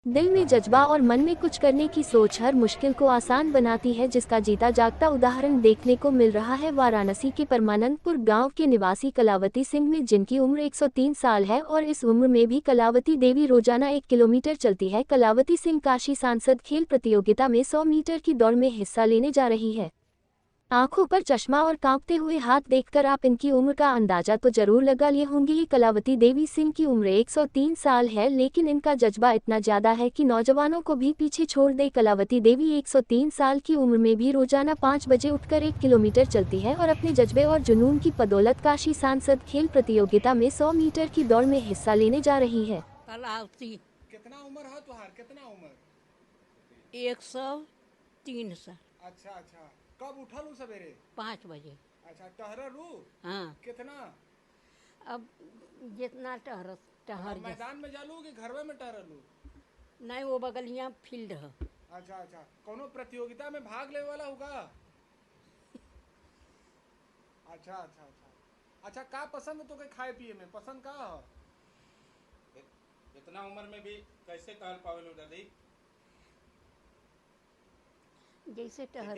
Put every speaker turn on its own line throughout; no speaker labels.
दिल में जज्बा और मन में कुछ करने की सोच हर मुश्किल को आसान बनाती है, जिसका जीता जागता उदाहरण देखने को मिल रहा है वाराणसी के परमानंदपुर गांव के निवासी कलावती सिंह में, जिनकी उम्र 103 साल है और इस उम्र में भी कलावती देवी रोजाना 1 किलोमीटर चलती है। कलावती सिंह काशी सांसद खेल प्रतियोगिता में 100 मीटर की दौड़ में हिस्सा लेने जा रही है। आंखों पर चश्मा और कांपते हुए हाथ देखकर आप इनकी उम्र का अंदाजा तो जरूर लगा लिए होंगे। ये कलावती देवी सिंह की उम्र 103 साल है, लेकिन इनका जज्बा इतना ज्यादा है कि नौजवानों को भी पीछे छोड़ दे। कलावती देवी 103 साल की उम्र में भी रोजाना 5 बजे उठकर 1 किलोमीटर चलती है और अपने जज्बे और जुनून की बदौलत काशी सांसद खेल प्रतियोगिता में 100 मीटर की दौड़ में हिस्सा लेने जा रही है।
कितना उम्र है तुम्हार? कितना उम्र?
103 साल।
अच्छा, कब उठल सवेरे?
5 बजे।
अच्छा, टहरलू?
हाँ।
कितना?
अब जितना टहर
मैदान में जालू कि घर में टहरलू?
नहीं, वो बगलिया फील्ड है।
अच्छा, कोनो प्रतियोगिता में भाग ले वाला होगा? अच्छा, का पसंद तो के खाए पिए में पसंद का है?
इतना उम्र में भी कैसे टहल पावेलू दादी?
जैसे टहल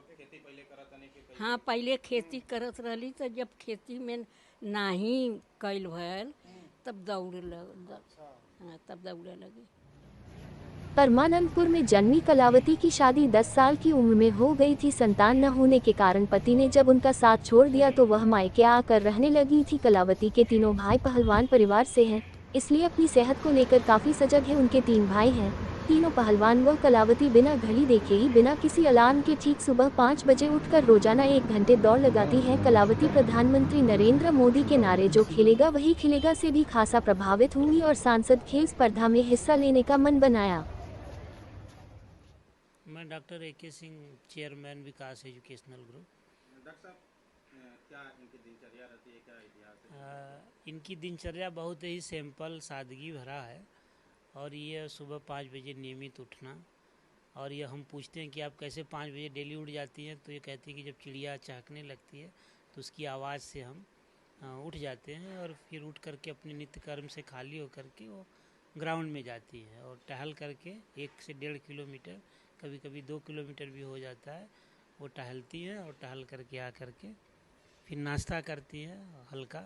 खेती पहले करत नहीं कि
हाँ, पहले खेती करत रही, तो जब खेती में नहीं कैल भयल तब दौड़े लगी।
परमानंदपुर में जन्मी कलावती की शादी 10 साल की उम्र में हो गई थी। संतान न होने के कारण पति ने जब उनका साथ छोड़ दिया तो वह मायके आकर रहने लगी थी। कलावती के तीनों भाई पहलवान परिवार से हैं, इसलिए अपनी सेहत को लेकर काफी सजग है। उनके 3 भाई हैं, तीनों पहलवान। वो कलावती बिना घड़ी देखे ही बिना किसी अलार्म के ठीक सुबह 5 बजे उठकर रोजाना 1 घंटे दौड़ लगाती है। कलावती प्रधानमंत्री नरेंद्र मोदी के नारे "जो खेलेगा वही खिलेगा" से भी खासा प्रभावित हुई और सांसद खेल स्पर्धा में हिस्सा लेने का मन बनाया।
मैं डॉक्टर AK सिंह, चेयरमैन विकास एजुकेशनल ग्रुप।
डॉक्टर साहब, क्या इनकी दिनचर्या रहती है, क्या इतिहास है?
इनकी दिनचर्या बहुत ही सिंपल सादगी भरा है और ये सुबह 5 बजे नियमित उठना। और ये हम पूछते हैं कि आप कैसे 5 बजे डेली उठ जाती हैं, तो ये कहती है कि जब चिड़िया चहकने लगती है तो उसकी आवाज़ से हम उठ जाते हैं और फिर उठ करके अपने नित्य कर्म से खाली होकर के वो ग्राउंड में जाती है और टहल करके 1 से 1.5 किलोमीटर, कभी कभी 2 किलोमीटर भी हो जाता है, वो टहलती हैं और टहल करके आ करके फिर नाश्ता करती हैं हल्का,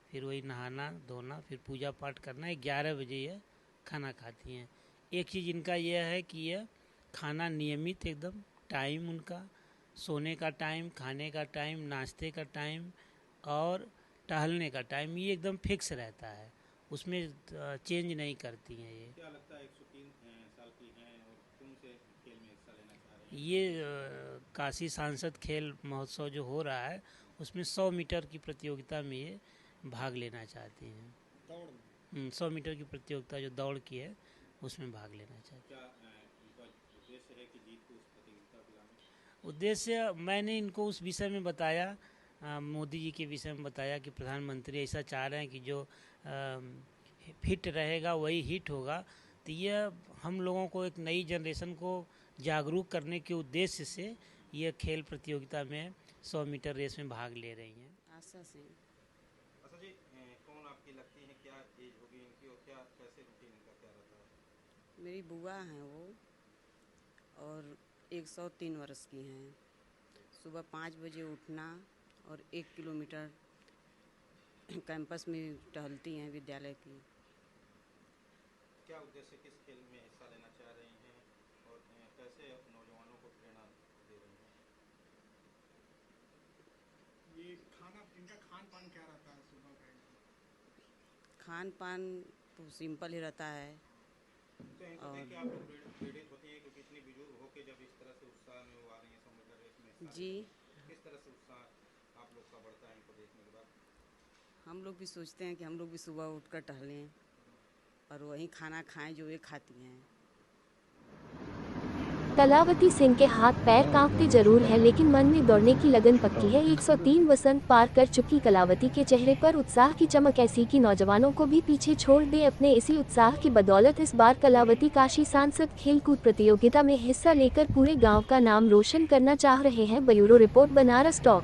फिर वही नहाना धोना, फिर पूजा पाठ करना। 11 बजे ये खाना खाती हैं। एक चीज़ इनका यह है कि यह खाना नियमित एकदम टाइम, उनका सोने का टाइम, खाने का टाइम, नाश्ते का टाइम और टहलने का टाइम, ये एकदम फिक्स रहता है, उसमें चेंज नहीं करती हैं ये।
क्या लगता है 103 साल की हैं और कौन से खेल में हिस्सा लेना चाह रही हैं?
ये काशी सांसद खेल महोत्सव जो हो रहा है उसमें 100 मीटर की प्रतियोगिता में ये भाग लेना चाहती हैं।
दौड़ में
100 मीटर की प्रतियोगिता जो दौड़ की है उसमें भाग लेना चाहती हैं।
क्या इनका उद्देश्य है कि जीत को उस प्रतियोगिता को लाना?
उद्देश्य मैंने इनको उस विषय में बताया, मोदी जी के विषय में बताया कि प्रधानमंत्री ऐसा चाह रहे हैं कि जो फिट रहेगा वही हिट होगा। तो यह हम लोगों को, एक नई जनरेशन को जागरूक करने के उद्देश्य से यह खेल प्रतियोगिता में 100 मीटर रेस में भाग ले रही हैं।
आशा से
अच्छा जी, कौन आपकी लगती है, क्या एज होगी इनकी और क्या कैसे रूटीन इनका क्या रहता है?
मेरी बुआ हैं वो, और 103 वर्ष की हैं। सुबह 5 बजे उठना और 1 किलोमीटर कैंपस में टहलती हैं विद्यालय की।
क्या उद्देश्य, किस खेल में हिस्सा लेना चाह रही हैं और कैसे नौजवानों को प्रेरणा दे रही हैं?
ये इनका खान पान क्या रहता है सुबह का?
खान पान तो सिंपल ही रहता है।
तो इनको देख के आप लोग प्रेरित होती हैं, क्योंकि इतनी बुजुर्ग होकर जब इस तरह से उत्साह में वो आ रही हैं 100 मीटर रेस में हिस्सा
जी,
किस तरह से उत्साह आप लोग का बढ़ता है इनको देखने के बाद?
हम लोग भी सोचते हैं कि हम लोग भी सुबह उठकर टहलें और वही खाना खाएं जो ये खाती हैं।
कलावती सिंह के हाथ पैर कांपते जरूर हैं, लेकिन मन में दौड़ने की लगन पक्की है। 103 वसंत पार कर चुकी कलावती के चेहरे पर उत्साह की चमक ऐसी कि नौजवानों को भी पीछे छोड़ दे। अपने इसी उत्साह की बदौलत इस बार कलावती काशी सांसद खेलकूद प्रतियोगिता में हिस्सा लेकर पूरे गांव का नाम रोशन करना चाह रहे हैं। Bureau report, Banaras talk.